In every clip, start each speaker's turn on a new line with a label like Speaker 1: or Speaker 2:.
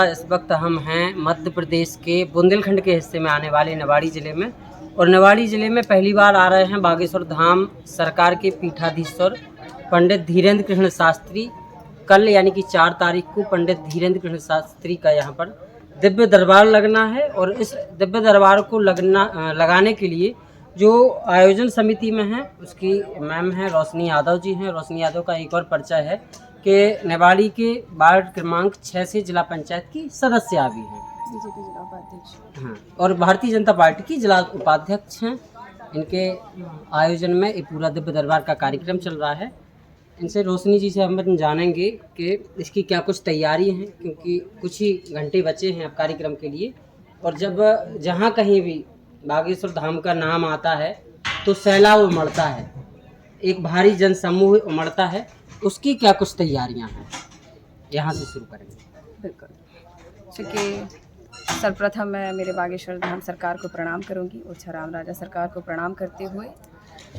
Speaker 1: इस वक्त हम हैं मध्य प्रदेश के बुंदेलखंड के हिस्से में आने वाले निवाड़ी ज़िले में, और निवाड़ी ज़िले में पहली बार आ रहे हैं बागेश्वर धाम सरकार के पीठाधीश्वर पंडित धीरेन्द्र कृष्ण शास्त्री। कल यानी कि 4 तारीख को पंडित धीरेन्द्र कृष्ण शास्त्री का यहाँ पर दिव्य दरबार लगना है, और इस दिव्य दरबार को लगाने के लिए जो आयोजन समिति में है उसकी मैम है रोशनी यादव जी हैं। रोशनी यादव का एक और परिचय है कि निवाड़ी के वार्ड क्रमांक 6 से जिला पंचायत की सदस्य भी हैं,
Speaker 2: बीजेपी जिला उपाध्यक्ष।
Speaker 1: हाँ, और भारतीय जनता पार्टी की जिला उपाध्यक्ष हैं। इनके आयोजन में ये पूरा दिव्य दरबार का कार्यक्रम चल रहा है। इनसे रोशनी जी से हम जानेंगे कि इसकी क्या कुछ तैयारी है, क्योंकि कुछ ही घंटे बचे हैं अब कार्यक्रम के लिए, और जब जहाँ कहीं भी बागेश्वर धाम का नाम आता है तो सैलाब उमड़ता है, एक भारी जनसमूह उमड़ता है। उसकी क्या कुछ तैयारियां हैं, यहाँ से शुरू करेंगे।
Speaker 2: बिल्कुल, चूँकि सर्वप्रथम मैं मेरे बागेश्वर धाम सरकार को प्रणाम करूंगी, ओछा राम राजा सरकार को प्रणाम करते हुए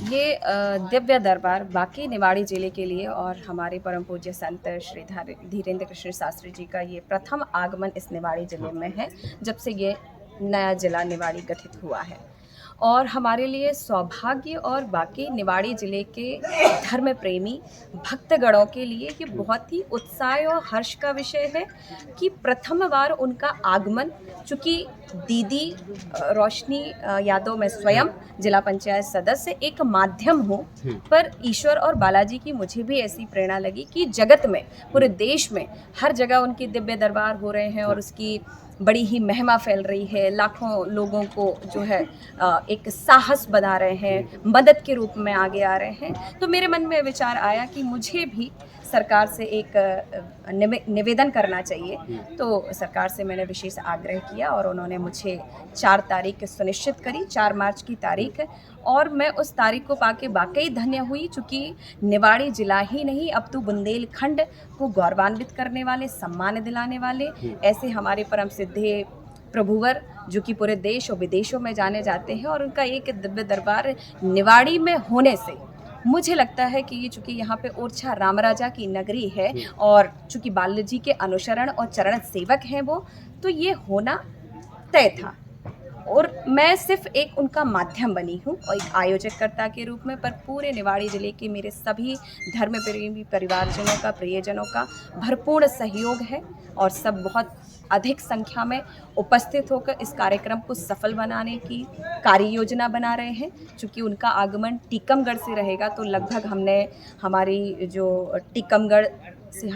Speaker 2: ये दिव्य दरबार बाकी निवाड़ी जिले के लिए और हमारे परम पूज्य संत श्री धीरेन्द्र कृष्ण शास्त्री जी का ये प्रथम आगमन इस निवाड़ी जिले में है जब से ये नया जिला निवाड़ी गठित हुआ है। और हमारे लिए सौभाग्य और बाकी निवाड़ी ज़िले के धर्म प्रेमी भक्तगणों के लिए ये बहुत ही उत्साह और हर्ष का विषय है कि प्रथम बार उनका आगमन, चूँकि दीदी रोशनी यादव मैं स्वयं जिला पंचायत सदस्य एक माध्यम हूँ, पर ईश्वर और बालाजी की मुझे भी ऐसी प्रेरणा लगी कि जगत में पूरे देश में हर जगह उनके दिव्य दरबार हो रहे हैं और उसकी बड़ी ही महिमा फैल रही है। लाखों लोगों को जो है एक साहस बना रहे हैं, मदद के रूप में आगे आ रहे हैं। तो मेरे मन में विचार आया कि मुझे भी सरकार से एक निवेदन करना चाहिए। तो सरकार से मैंने विशेष आग्रह किया और उन्होंने मुझे 4 तारीख सुनिश्चित करी, 4 मार्च की तारीख, और मैं उस तारीख को पाके वाकई धन्य हुई, चूँकि निवाड़ी जिला ही नहीं अब तो बुंदेलखंड को गौरवान्वित करने वाले, सम्मान दिलाने वाले ऐसे हमारे परम सिद्धे प्रभुवर जो कि पूरे देश और विदेशों में जाने जाते हैं, और उनका एक दिव्य दरबार निवाड़ी में होने से मुझे लगता है कि ये चूँकि यहाँ पे ओरछा राम राजा की नगरी है और चूँकि बालाजी के अनुसरण और चरण सेवक हैं वो, तो ये होना तय था। और मैं सिर्फ एक उनका माध्यम बनी हूँ और एक आयोजककर्ता के रूप में, पर पूरे निवाड़ी ज़िले के मेरे सभी धर्म प्रेमी परिवारजनों का, प्रियजनों का भरपूर सहयोग है और सब बहुत अधिक संख्या में उपस्थित होकर इस कार्यक्रम को सफल बनाने की कार्य योजना बना रहे हैं। चूँकि उनका आगमन टीकमगढ़ से रहेगा, तो लगभग हमने हमारी जो टीकमगढ़ से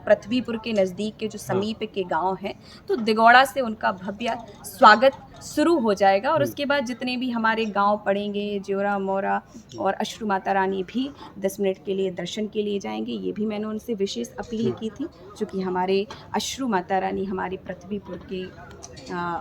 Speaker 2: पृथ्वीपुर के नज़दीक के जो समीप के गांव हैं, तो दिगौड़ा से उनका भव्य स्वागत शुरू हो जाएगा। और उसके बाद जितने भी हमारे गांव पड़ेंगे, ज्योरा मोरा और अश्रु माता रानी भी 10 मिनट के लिए दर्शन के लिए जाएंगे। ये भी मैंने उनसे विशेष अपील की थी, क्योंकि हमारे अश्रु माता रानी हमारी पृथ्वीपुर के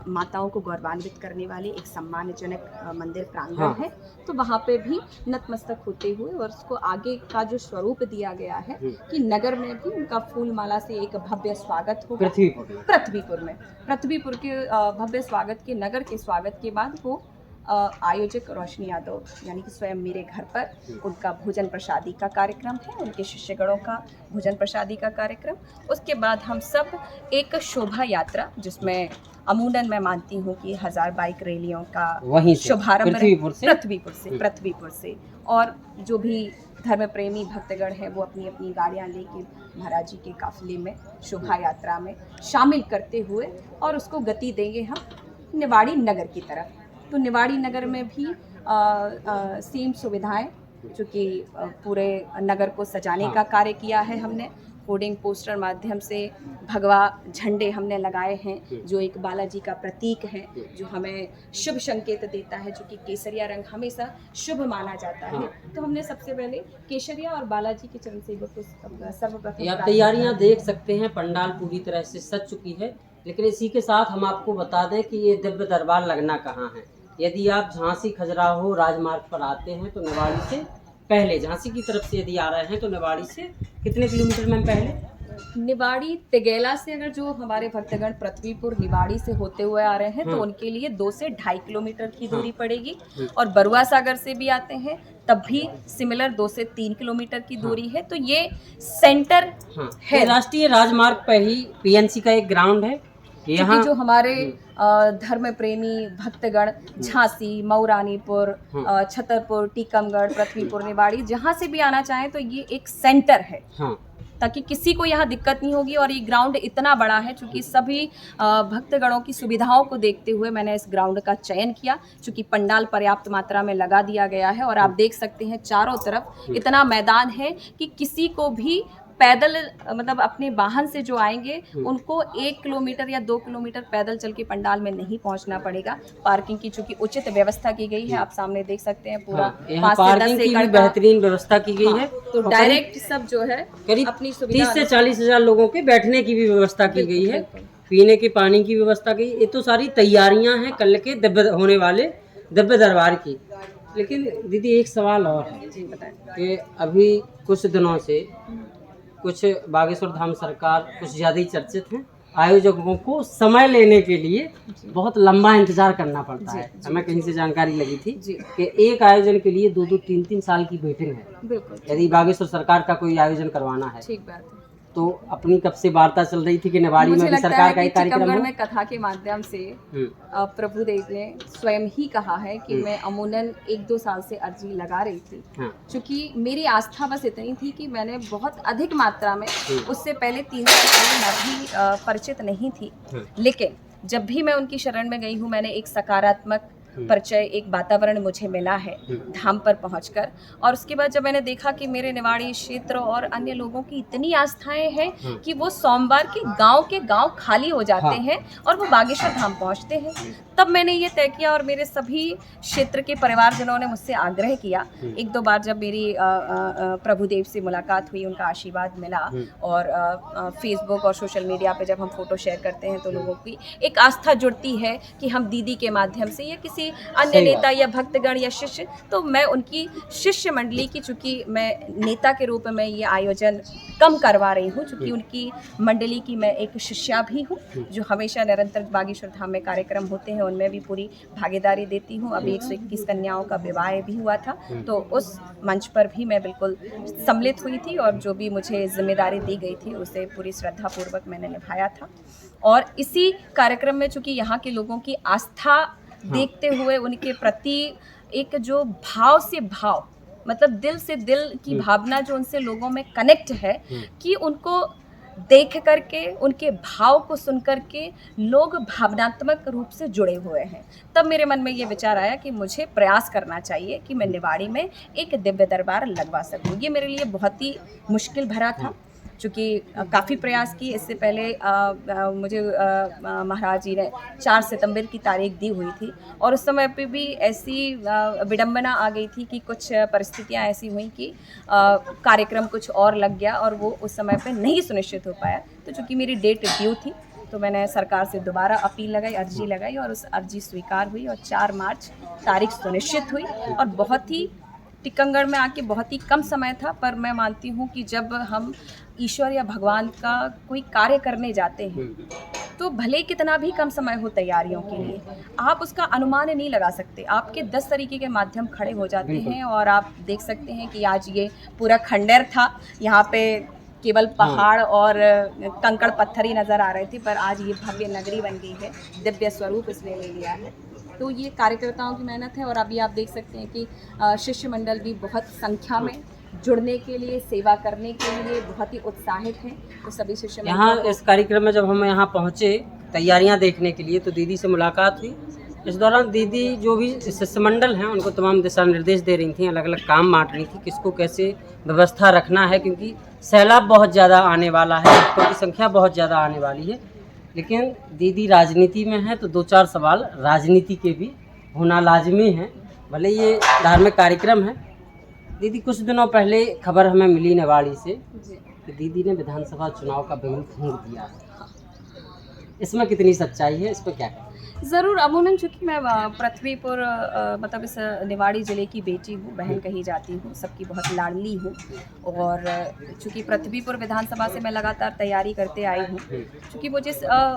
Speaker 2: माताओं को गौरवान्वित करने वाले एक सम्मानजनक मंदिर प्रांगण है, तो वहाँ पे भी नतमस्तक होते हुए और उसको आगे का जो स्वरूप दिया गया है कि नगर में भी उनका फूल माला से एक भव्य स्वागत होगा पृथ्वीपुर के भव्य स्वागत के नगर के स्वागत के बाद वो आयोजक रोशनी यादव यानी कि स्वयं मेरे घर पर उनका भोजन प्रसादी का कार्यक्रम है, उनके शिष्यगणों का भोजन प्रसादी का कार्यक्रम। उसके बाद हम सब एक शोभा यात्रा, जिसमें अमूमन मैं मानती हूँ कि 1000 बाइक रैलियों का शुभारंभ पृथ्वीपुर से, और जो भी धर्म प्रेमी भक्तगण हैं वो अपनी अपनी गाड़ियाँ लेके महाराज जी के काफिले में शोभा यात्रा में शामिल करते हुए और उसको गति देंगे हम निवाड़ी नगर की तरफ। तो निवाड़ी नगर में भी सेम सुविधाएं, चूँकि पूरे नगर को सजाने का कार्य किया है हमने, होर्डिंग पोस्टर माध्यम से भगवा झंडे हमने लगाए हैं जो एक बालाजी का प्रतीक है, जो हमें शुभ संकेत देता है, जो कि केसरिया रंग हमेशा शुभ माना जाता है। तो हमने सबसे पहले केसरिया और बालाजी के चरण सेवक को सर्वप्रथम
Speaker 1: तैयारियां देख सकते हैं। पंडाल पूरी तरह से सज चुकी है, लेकिन इसी के साथ हम आपको बता दें कि ये दिव्य दरबार लगना कहाँ है। यदि आप झांसी खजुराहो राजमार्ग पर आते हैं तो निवाड़ी से पहले, झांसी की तरफ से यदि आ रहे हैं तो निवाड़ी से कितने किलोमीटर में पहले?
Speaker 2: निवाड़ी तिगेला से अगर जो हमारे भक्तगण पृथ्वीपुर निवाड़ी से होते हुए आ रहे हैं तो उनके लिए 2 से 2.5 किलोमीटर की दूरी पड़ेगी, और बरुआ सागर से भी आते हैं तब भी सिमिलर 2 से 3 किलोमीटर की दूरी है। तो ये सेंटर
Speaker 1: हाँ,
Speaker 2: है।
Speaker 1: ये राष्ट्रीय राजमार्ग पर ही पीएनसी का एक ग्राउंड है यहाँ।
Speaker 2: क्योंकि जो हमारे धर्म प्रेमी भक्तगण झांसी, मऊरानीपुर, छतरपुर, टीकमगढ़, पृथ्वीपुर, निवाड़ी जहाँ से भी आना चाहें तो ये एक सेंटर है।
Speaker 1: हाँ,
Speaker 2: ताकि किसी को यहाँ दिक्कत नहीं होगी। और ये ग्राउंड इतना बड़ा है चूँकि सभी भक्तगणों की सुविधाओं को देखते हुए मैंने इस ग्राउंड का चयन किया, चूँकि पंडाल पर्याप्त मात्रा में लगा दिया गया है। और आप देख सकते हैं चारों तरफ इतना मैदान है कि किसी को भी पैदल मतलब अपने वाहन से जो आएंगे उनको 1 किलोमीटर या 2 किलोमीटर पैदल चल के पंडाल में नहीं पहुंचना पड़ेगा। पार्किंग की चूंकि उचित व्यवस्था की गई है, आप सामने देख सकते हैं पूरा
Speaker 1: हाँ, यहाँ
Speaker 2: 5 से 10
Speaker 1: पार्किंग की
Speaker 2: एकड़
Speaker 1: भी
Speaker 2: का।
Speaker 1: बेहतरीन व्यवस्था की गई है।
Speaker 2: तो डायरेक्ट सब जो है
Speaker 1: करीब
Speaker 2: अपनी सुविधा
Speaker 1: 30 से 40 हजार लोगों के बैठने की भी व्यवस्था की गई है, पीने के पानी की व्यवस्था की। ये तो सारी तैयारियां हैं कल के दिव्य होने वाले दिव्य दरबार की। लेकिन दीदी एक सवाल और है
Speaker 2: जी बताएं।
Speaker 1: कि अभी कुछ दिनों से कुछ बागेश्वर धाम सरकार कुछ ज़्यादा ही चर्चित हैं। आयोजकों को समय लेने के लिए बहुत लंबा इंतजार करना पड़ता है। हमें कहीं से जानकारी लगी थी कि एक आयोजन के लिए 2-2, 3-3 साल की वेटिंग है।
Speaker 2: बिल्कुल
Speaker 1: यदि बागेश्वर सरकार का कोई आयोजन करवाना है
Speaker 2: ठीक बात है।
Speaker 1: तो अपनी कब से वार्ता चल रही थी कि निवाड़ी में
Speaker 2: मुझे
Speaker 1: भी
Speaker 2: लगता
Speaker 1: सरकार
Speaker 2: है
Speaker 1: का
Speaker 2: कि
Speaker 1: एक कार्यक्रम
Speaker 2: टीकमगढ़
Speaker 1: हो।
Speaker 2: में कथा के माध्यम से प्रभुदेव ने स्वयं ही कहा है कि मैं अमूनन 1-2 साल से अर्जी लगा रही थी।
Speaker 1: हाँ,
Speaker 2: क्योंकि मेरी आस्था बस इतनी थी कि मैंने बहुत अधिक मात्रा में उससे पहले 3 साल पहले मैं भी परिचित नहीं थी। लेकिन जब भी मैं उनकी शरण में गई हूँ मैंने एक सकारात्मक परिचय, एक वातावरण मुझे मिला है धाम पर पहुंचकर। और उसके बाद जब मैंने देखा कि मेरे निवाड़ी क्षेत्र और अन्य लोगों की इतनी आस्थाएं हैं कि वो सोमवार के गांव खाली हो जाते हैं और वो बागेश्वर धाम पहुंचते हैं, तब मैंने ये तय किया। और मेरे सभी क्षेत्र के परिवारजनों ने मुझसे आग्रह किया। 1-2 बार जब मेरी प्रभुदेव से मुलाकात हुई, उनका आशीर्वाद मिला। और फेसबुक और सोशल मीडिया पे जब हम फोटो शेयर करते हैं तो लोगों की एक आस्था जुड़ती है कि हम दीदी के माध्यम से या किसी अन्य नेता या भक्तगण या शिष्य, तो मैं उनकी शिष्य मंडली की, चूंकि मैं नेता के रूप में ये आयोजन कम करवा रही हूँ, चूंकि उनकी मंडली की मैं एक शिष्या भी हूँ जो हमेशा निरंतर बागेश्वर धाम में कार्यक्रम होते हैं उनमें भी पूरी भागीदारी देती हूँ। अभी 121 कन्याओं का विवाह भी हुआ था, तो उस मंच पर भी मैं बिल्कुल सम्मिलित हुई थी और जो भी मुझे जिम्मेदारी दी गई थी उसे पूरी श्रद्धापूर्वक मैंने निभाया था। और इसी कार्यक्रम में चूंकि यहाँ के लोगों की आस्था देखते हुए उनके प्रति एक जो भाव से भाव, मतलब दिल से दिल की भावना जो उनसे लोगों में कनेक्ट है, कि उनको देख करके उनके भाव को सुन करके लोग भावनात्मक रूप से जुड़े हुए हैं। तब मेरे मन में ये विचार आया कि मुझे प्रयास करना चाहिए कि मैं निवाड़ी में एक दिव्य दरबार लगवा सकूं। ये मेरे लिए बहुत ही मुश्किल भरा था, चूँकि काफ़ी प्रयास की। इससे पहले मुझे महाराज जी ने 4 सितंबर की तारीख दी हुई थी और उस समय पे भी ऐसी विडंबना आ गई थी कि कुछ परिस्थितियां ऐसी हुई कि कार्यक्रम कुछ और लग गया और वो उस समय पे नहीं सुनिश्चित हो पाया। तो चूँकि मेरी डेट ड्यू थी तो मैंने सरकार से दोबारा अपील लगाई, अर्जी लगाई और उस अर्जी स्वीकार हुई और 4 मार्च तारीख सुनिश्चित हुई। और बहुत ही टीकमगढ़ में आके बहुत ही कम समय था, पर मैं मानती हूँ कि जब हम ईश्वर या भगवान का कोई कार्य करने जाते हैं तो भले कितना भी कम समय हो तैयारियों के लिए, आप उसका अनुमान नहीं लगा सकते। आपके 10 तरीके के माध्यम खड़े हो जाते हैं और आप देख सकते हैं कि आज ये पूरा खंडर था, यहाँ पे केवल पहाड़ और कंकड़ पत्थर ही नज़र आ रहे थे, पर आज ये भव्य नगरी बन गई है, दिव्य स्वरूप इसने ले लिया है। तो ये कार्यकर्ताओं की मेहनत है। और अभी आप देख सकते हैं कि शिष्य मंडल भी बहुत संख्या में जुड़ने के लिए, सेवा करने के लिए बहुत ही उत्साहित हैं। तो सभी शिष्य
Speaker 1: यहाँ इस कार्यक्रम में जब हम यहाँ पहुँचे तैयारियाँ देखने के लिए तो दीदी से मुलाकात हुई। इस दौरान दीदी जो भी शिष्य मंडल हैं उनको तमाम दिशा निर्देश दे रही थी, अलग अलग काम बांट रही थी, किसको कैसे व्यवस्था रखना है, क्योंकि सैलाब बहुत ज़्यादा आने वाला है, भक्तों की संख्या बहुत ज़्यादा आने वाली है। लेकिन दीदी राजनीति में है तो 2-4 सवाल राजनीति के भी होना लाजमी है, भले ये धार्मिक कार्यक्रम है। दीदी कुछ दिनों पहले खबर हमें मिली निवाड़ी से कि दीदी ने विधानसभा चुनाव का बिगुल फूंक दिया है, इसमें कितनी सच्चाई है, इस पर क्या कहें?
Speaker 2: ज़रूर, अमूमन चूँकि मैं पृथ्वीपुर मतलब इस निवाड़ी ज़िले की बेटी हूँ, बहन कही जाती हूँ, सबकी बहुत लाडली हूँ। और चूँकि पृथ्वीपुर विधानसभा से मैं लगातार तैयारी करते आई हूँ, चूँकि मुझे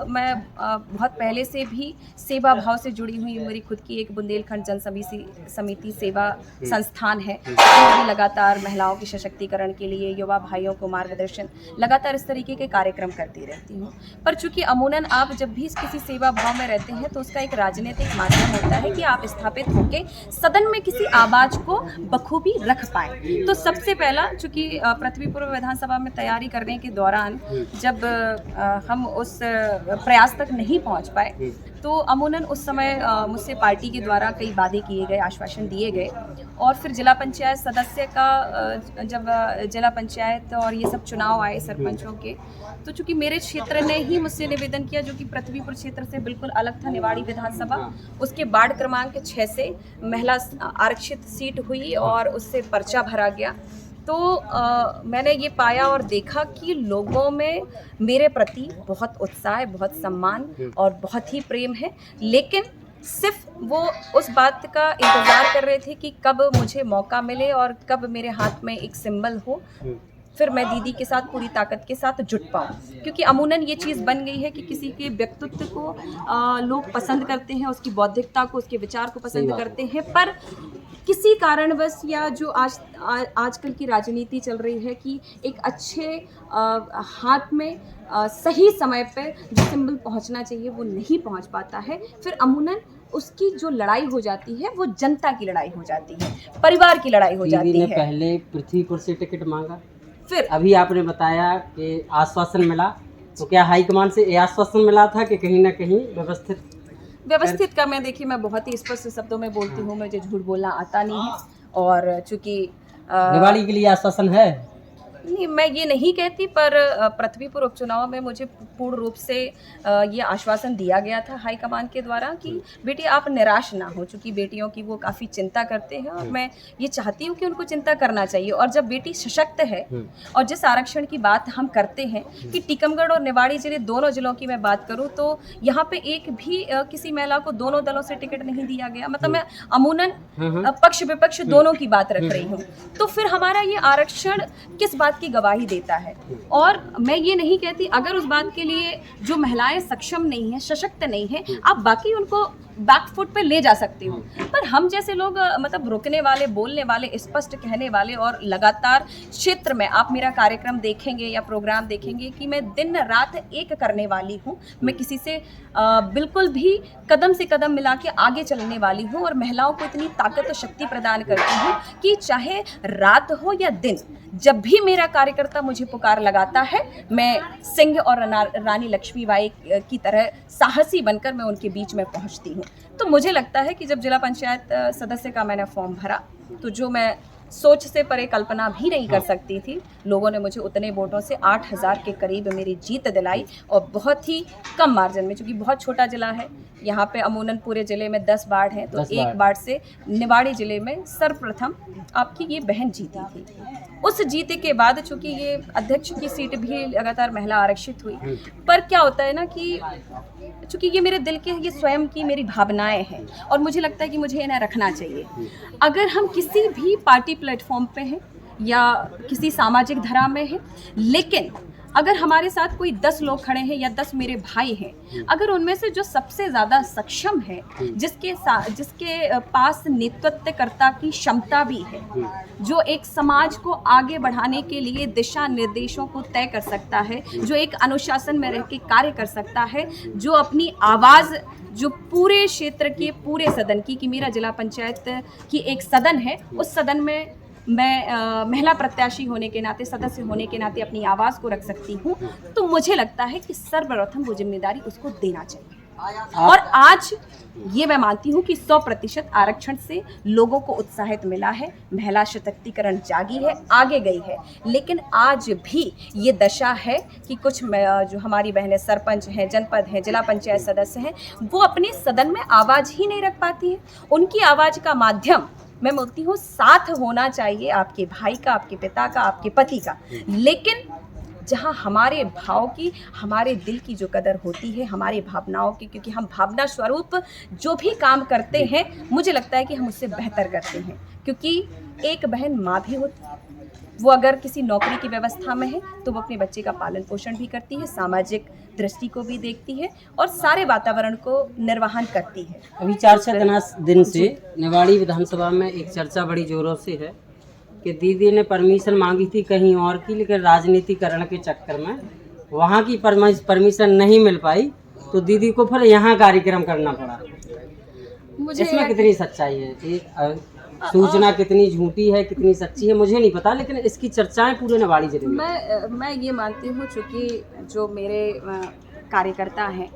Speaker 2: मैं बहुत पहले से भी सेवा भाव से जुड़ी हुई, मेरी खुद की एक बुंदेलखंड जन समिति सेवा संस्थान है, जो भी लगातार महिलाओं के सशक्तिकरण के लिए, युवा भाइयों को मार्गदर्शन, लगातार इस तरीके के कार्यक्रम करती रहती हूँ। पर चूँकि अमूमन आप जब भी किसी सेवा भाव में रहते हैं तो उसका एक राजनीतिक माध्यम होता है कि आप स्थापित होकर सदन में किसी आवाज़ को बखूबी रख पाएँ। तो सबसे पहला चूँकि पृथ्वीपुर विधानसभा में तैयारी करने के दौरान जब हम उस प्रयास तक नहीं पहुँच पाए तो अमूमन उस समय मुझसे पार्टी के द्वारा कई वादे किए गए, आश्वासन दिए गए। और फिर जिला पंचायत सदस्य का जब जिला पंचायत और ये सब चुनाव आए सरपंचों के, तो चूँकि मेरे क्षेत्र ने ही मुझसे निवेदन किया, जो कि पृथ्वीपुर क्षेत्र से बिल्कुल अलग था, निवाड़ी विधानसभा, उसके वार्ड क्रमांक 6 से महिला आरक्षित सीट हुई और उससे पर्चा भरा गया। तो मैंने ये पाया और देखा कि लोगों में मेरे प्रति बहुत उत्साह, बहुत सम्मान और बहुत ही प्रेम है, लेकिन सिर्फ वो उस बात का इंतज़ार कर रहे थे कि कब मुझे मौका मिले और कब मेरे हाथ में एक सिंबल हो, फिर मैं दीदी के साथ पूरी ताकत के साथ जुट पाऊँ। क्योंकि अमूमन ये चीज़ बन गई है कि किसी के व्यक्तित्व को लोग पसंद करते हैं, उसकी बौद्धिकता को, उसके विचार को पसंद करते हैं, पर किसी कारणवश या जो आजकल की राजनीति चल रही है कि एक अच्छे हाथ में सही समय पे जो सिंबल पहुंचना चाहिए वो नहीं पहुंच पाता है, फिर अमूमन उसकी जो लड़ाई हो जाती है वो जनता की लड़ाई हो जाती है, परिवार की लड़ाई हो जाती है।
Speaker 1: पहले पृथ्वीपुर से टिकट मांगा,
Speaker 2: फिर
Speaker 1: अभी आपने बताया कि आश्वासन मिला, तो क्या हाईकमान से ये आश्वासन मिला था कि कहीं ना कहीं व्यवस्थित
Speaker 2: का मैं देखिए, मैं बहुत ही स्पष्ट शब्दों में बोलती हूँ, मुझे झूठ बोलना आता नहीं है। और चूँकि
Speaker 1: निवाड़ी के लिए आश्वासन है,
Speaker 2: नहीं, मैं ये नहीं कहती, पर पृथ्वीपुर उपचुनाव में मुझे पूर्ण रूप से ये आश्वासन दिया गया था हाईकमान के द्वारा कि बेटी आप निराश ना हो, चूँकि बेटियों की वो काफ़ी चिंता करते हैं और मैं ये चाहती हूँ कि उनको चिंता करना चाहिए। और जब बेटी सशक्त है और जिस आरक्षण की बात हम करते हैं कि टीकमगढ़ और निवाड़ी जिले, दोनों जिलों की मैं बात करूँ तो यहाँ पे एक भी किसी महिला को दोनों दलों से टिकट नहीं दिया गया, मतलब मैं अमूमन पक्ष विपक्ष दोनों की बात रख रही हूँ। तो फिर हमारा ये आरक्षण किस बात की गवाही देता है? और मैं ये नहीं कहती अगर उस बात के लिए जो महिलाएं सक्षम नहीं है, सशक्त नहीं है, आप बाकी उनको बैकफुट पे ले जा सकते हो, पर हम जैसे लोग मतलब रुकने वाले, बोलने वाले, स्पष्ट कहने वाले और लगातार क्षेत्र में आप मेरा कार्यक्रम देखेंगे या प्रोग्राम देखेंगे कि मैं दिन रात एक करने वाली हूँ, मैं किसी से बिल्कुल भी कदम से कदम मिला के आगे चलने वाली हूँ और महिलाओं को इतनी ताकत और शक्ति प्रदान करती हूँ कि चाहे रात हो या दिन, जब भी मेरा कार्यकर्ता मुझे पुकार लगाता है, मैं सिंह और रानी लक्ष्मीबाई की तरह साहसी बनकर मैं उनके बीच में पहुंचती हूं। तो मुझे लगता है कि जब जिला पंचायत सदस्य का मैंने फॉर्म भरा तो जो मैं सोच से परे कल्पना भी नहीं कर सकती थी, लोगों ने मुझे उतने वोटों से 8000 के करीब मेरी जीत दिलाई और बहुत ही कम मार्जिन में, क्योंकि बहुत छोटा जिला है, यहाँ पे अमूमन पूरे ज़िले में 10 वार्ड हैं, तो एक वार्ड से निवाड़ी ज़िले में सर्वप्रथम आपकी ये बहन जीती थी। उस जीते के बाद चूँकि ये अध्यक्ष की सीट भी लगातार महिला आरक्षित हुई, पर क्या होता है ना कि चूँकि ये मेरे दिल के, ये स्वयं की मेरी भावनाएं हैं और मुझे लगता है कि मुझे इन्हें रखना चाहिए। अगर हम किसी भी पार्टी प्लेटफॉर्म पे हैं या किसी सामाजिक धरा में हैं, लेकिन अगर हमारे साथ कोई 10 लोग खड़े हैं या 10 मेरे भाई हैं, अगर उनमें से जो सबसे ज़्यादा सक्षम है, जिसके पास नेतृत्वकर्ता की क्षमता भी है, जो एक समाज को आगे बढ़ाने के लिए दिशा निर्देशों को तय कर सकता है, जो एक अनुशासन में रह के कार्य कर सकता है, जो अपनी आवाज़ जो पूरे क्षेत्र के पूरे सदन की, कि मेरा जिला पंचायत की एक सदन है, उस सदन में मैं महिला प्रत्याशी होने के नाते, सदस्य होने के नाते अपनी आवाज़ को रख सकती हूँ, तो मुझे लगता है कि सर्वप्रथम वो जिम्मेदारी उसको देना चाहिए। और आज ये मैं मानती हूँ कि 100% आरक्षण से लोगों को उत्साहित मिला है, महिला सशक्तिकरण जागी है, आगे गई है, लेकिन आज भी ये दशा है कि कुछ जो हमारी बहनें सरपंच हैं, जनपद हैं, जिला पंचायत सदस्य हैं, वो अपने सदन में आवाज़ ही नहीं रख पाती हैं। उनकी आवाज़ का माध्यम, मैं बोलती हूँ, साथ होना चाहिए आपके भाई का, आपके पिता का, आपके पति का, लेकिन जहाँ हमारे भाव की, हमारे दिल की जो कदर होती है, हमारी भावनाओं की, क्योंकि हम भावना स्वरूप जो भी काम करते हैं मुझे लगता है कि हम उससे बेहतर करते हैं। क्योंकि एक बहन माँ भी होती है, वो अगर किसी नौकरी की व्यवस्था में है तो वो अपने बच्चे का पालन पोषण भी करती है, सामाजिक दृष्टि को भी देखती है और सारे वातावरण को निर्वहन करती है।
Speaker 1: अभी 4-6 दिन से निवाड़ी विधानसभा में एक चर्चा बड़ी जोरों से है कि दीदी ने परमिशन मांगी थी कहीं और की, लेकिन राजनीतिकरण के चक्कर में वहाँ की परमिशन नहीं मिल पाई, तो दीदी को फिर यहाँ कार्यक्रम करना पड़ा।
Speaker 2: मुझे
Speaker 1: इसमें कितनी सच्चाई है? ये सूचना कितनी झूठी है, कितनी सच्ची है, मुझे नहीं पता, लेकिन इसकी चर्चाएं पूरे निवाड़ी जिले में।
Speaker 2: मैं ये मानती हूँ, चूँकि जो मेरे कार्यकर्ता हैं,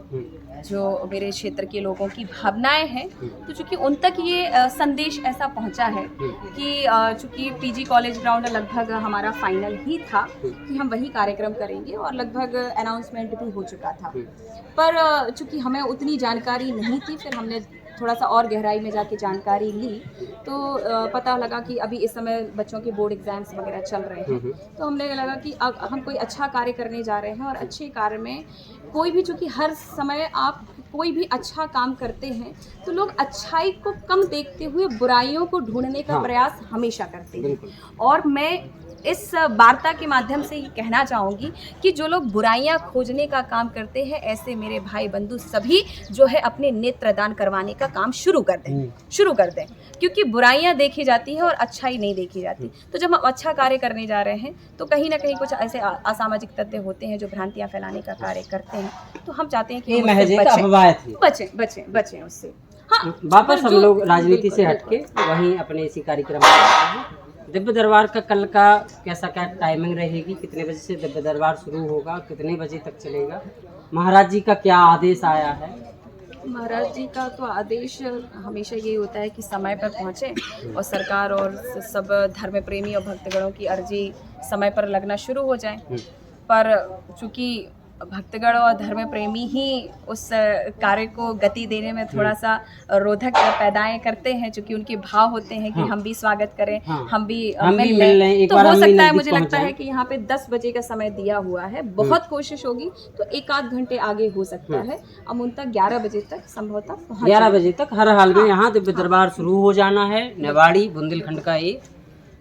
Speaker 2: जो मेरे क्षेत्र के लोगों की भावनाएं हैं, तो चूँकि उन तक ये संदेश ऐसा पहुंचा है कि चूँकि पीजी कॉलेज ग्राउंड लगभग हमारा फाइनल ही था कि हम वही कार्यक्रम करेंगे और लगभग अनाउंसमेंट भी हो चुका था, पर चूँकि हमें उतनी जानकारी नहीं थी, फिर हमने थोड़ा सा और गहराई में जाके जानकारी ली तो पता लगा कि अभी इस समय बच्चों के बोर्ड एग्जाम्स वगैरह चल रहे हैं, तो हमने लगा कि हम कोई अच्छा कार्य करने जा रहे हैं और अच्छे कार्य में कोई भी, चूँकि हर समय आप कोई भी अच्छा काम करते हैं तो लोग अच्छाई को कम देखते हुए बुराइयों को ढूंढने का प्रयास हमेशा करते हैं। और मैं इस वार्ता के माध्यम से ये कहना चाहूँगी कि जो लोग बुराइयां खोजने का काम करते हैं, ऐसे मेरे भाई बंधु सभी जो है अपने नेत्रदान करवाने का काम शुरू कर दें, क्योंकि बुराइयां देखी जाती हैं और अच्छाई नहीं देखी जाती। तो जब हम अच्छा कार्य करने जा रहे हैं तो कहीं ना कहीं कुछ ऐसे असामाजिक तत्व होते हैं जो भ्रांतियां फैलाने का कार्य करते हैं, तो हम चाहते हैं कि बचें उससे। हाँ,
Speaker 1: वापस हम लोग राजनीति से हटके वहीं अपने इसी कार्यक्रम में दिव्य दरबार का कल का क्या टाइमिंग रहेगी, कितने बजे से दिव्य दरबार शुरू होगा, कितने बजे तक चलेगा, महाराज जी का क्या आदेश आया है?
Speaker 2: महाराज जी का तो आदेश हमेशा ये होता है कि समय पर पहुँचे और सरकार और सब धर्म प्रेमी और भक्तगणों की अर्जी समय पर लगना शुरू हो जाए, पर चूँकि भक्तगण और धर्म प्रेमी ही उस कार्य को गति देने में थोड़ा सा रोधक पैदाएं करते हैं, क्योंकि उनके भाव होते हैं कि हम भी स्वागत करें, हम भी मिल लें। तो हो सकता है, मुझे लगता है कि यहाँ पे 10 बजे का समय दिया हुआ है, बहुत कोशिश होगी तो 1-8 घंटे आगे हो सकता है, अमूनतः 11 बजे तक संभवतः
Speaker 1: 11 बजे तक हर हाल में यहाँ दिव्य दरबार शुरू हो जाना है। निवाड़ी बुंदेलखंड का एक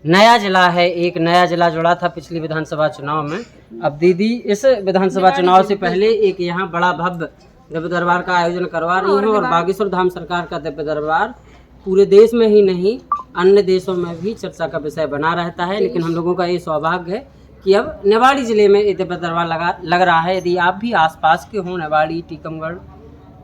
Speaker 1: नया जिला है, एक नया जिला जुड़ा था पिछली विधानसभा चुनाव में। अब दीदी इस विधानसभा चुनाव से पहले एक यहाँ बड़ा भव्य दिव्य दरबार का आयोजन करवा रही है, और बागेश्वर धाम सरकार का दिव्य दरबार पूरे देश में ही नहीं अन्य देशों में भी चर्चा का विषय बना रहता है। लेकिन हम लोगों का ये सौभाग्य है कि अब निवाड़ी जिले में ये दिव्य दरबार लग रहा है। यदि आप भी आसपास के हों, निवाड़ी, टीकमगढ़,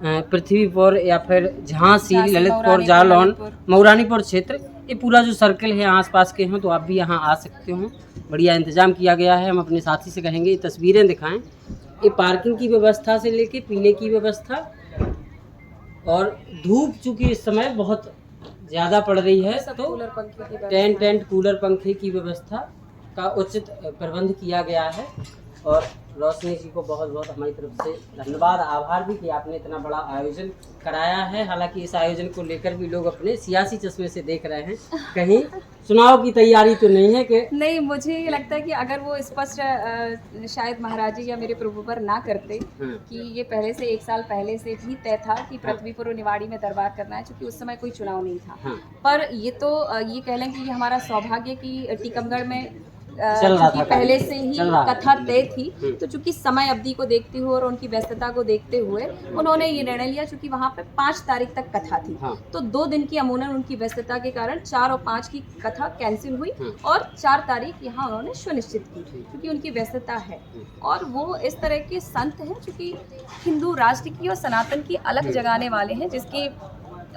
Speaker 1: पृथ्वीपुर या फिर झांसी, ललितपुर, जालौन, मऊरानीपुर क्षेत्र, ये पूरा जो सर्कल है आसपास के हैं, तो आप भी यहाँ आ सकते हो। बढ़िया इंतजाम किया गया है। हम अपने साथी से कहेंगे ये तस्वीरें दिखाएं। ये पार्किंग की व्यवस्था से लेके पीने की व्यवस्था, और धूप चूँकि इस समय बहुत ज़्यादा पड़ रही है तो टेंट कूलर पंखे की व्यवस्था का उचित प्रबंध किया गया है। और रोशनी जी को बहुत बहुत हमारी तरफ से धन्यवाद, आभार भी कि आपने इतना बड़ा आयोजन कराया है। हालांकि इस आयोजन को लेकर भी लोग अपने सियासी चश्मे से देख रहे हैं, कहीं चुनाव की तैयारी तो नहीं है कि
Speaker 2: नहीं। मुझे ये लगता है कि अगर वो स्पष्ट शायद महाराज जी या मेरे प्रभुवर ना करते कि ये पहले से 1 साल पहले से भी तय था कि पृथ्वीपुर और निवाड़ी में दरबार करना है, क्योंकि उस समय कोई चुनाव नहीं था। पर ये तो ये कह लें कि ये हमारा सौभाग्य कि टीकमगढ़ में चूँकि पहले से ही कथा तय थी, तो चूँकि समय अवधि को देखते हुए और उनकी व्यस्तता को देखते हुए उन्होंने ये निर्णय लिया, चूँकि वहाँ पे 5 तारीख तक कथा थी, तो 2 दिन की अमूमन उनकी व्यस्तता के कारण 4 और 5 की कथा कैंसिल हुई और 4 तारीख यहाँ उन्होंने सुनिश्चित की, क्योंकि उनकी व्यस्तता है। और वो इस तरह के संत हैं चूँकि हिंदू राष्ट्र की और सनातन की अलग जगाने वाले हैं, जिसकी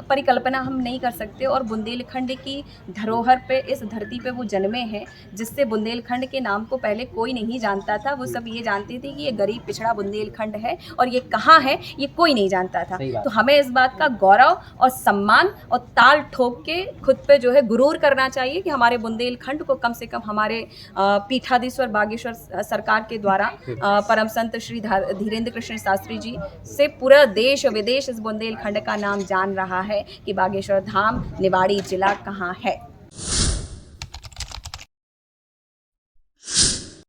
Speaker 2: परिकल्पना हम नहीं कर सकते। और बुंदेलखंड की धरोहर पे, इस धरती पे वो जन्मे हैं, जिससे बुंदेलखंड के नाम को पहले कोई नहीं जानता था। वो सब ये जानते थे कि ये गरीब पिछड़ा बुंदेलखंड है और ये कहाँ है ये कोई नहीं जानता था। तो हमें इस बात का गौरव और सम्मान और ताल ठोक के खुद पे जो है गुरूर करना चाहिए कि हमारे बुंदेलखंड को कम से कम हमारे पीठाधीश्वर बागेश्वर सरकार के द्वारा परम संत श्री धीरेन्द्र कृष्ण शास्त्री जी से पूरा देश विदेश इस बुंदेलखंड का नाम जान रहा है कि बागेश्वर धाम निवाड़ी जिला कहाँ है।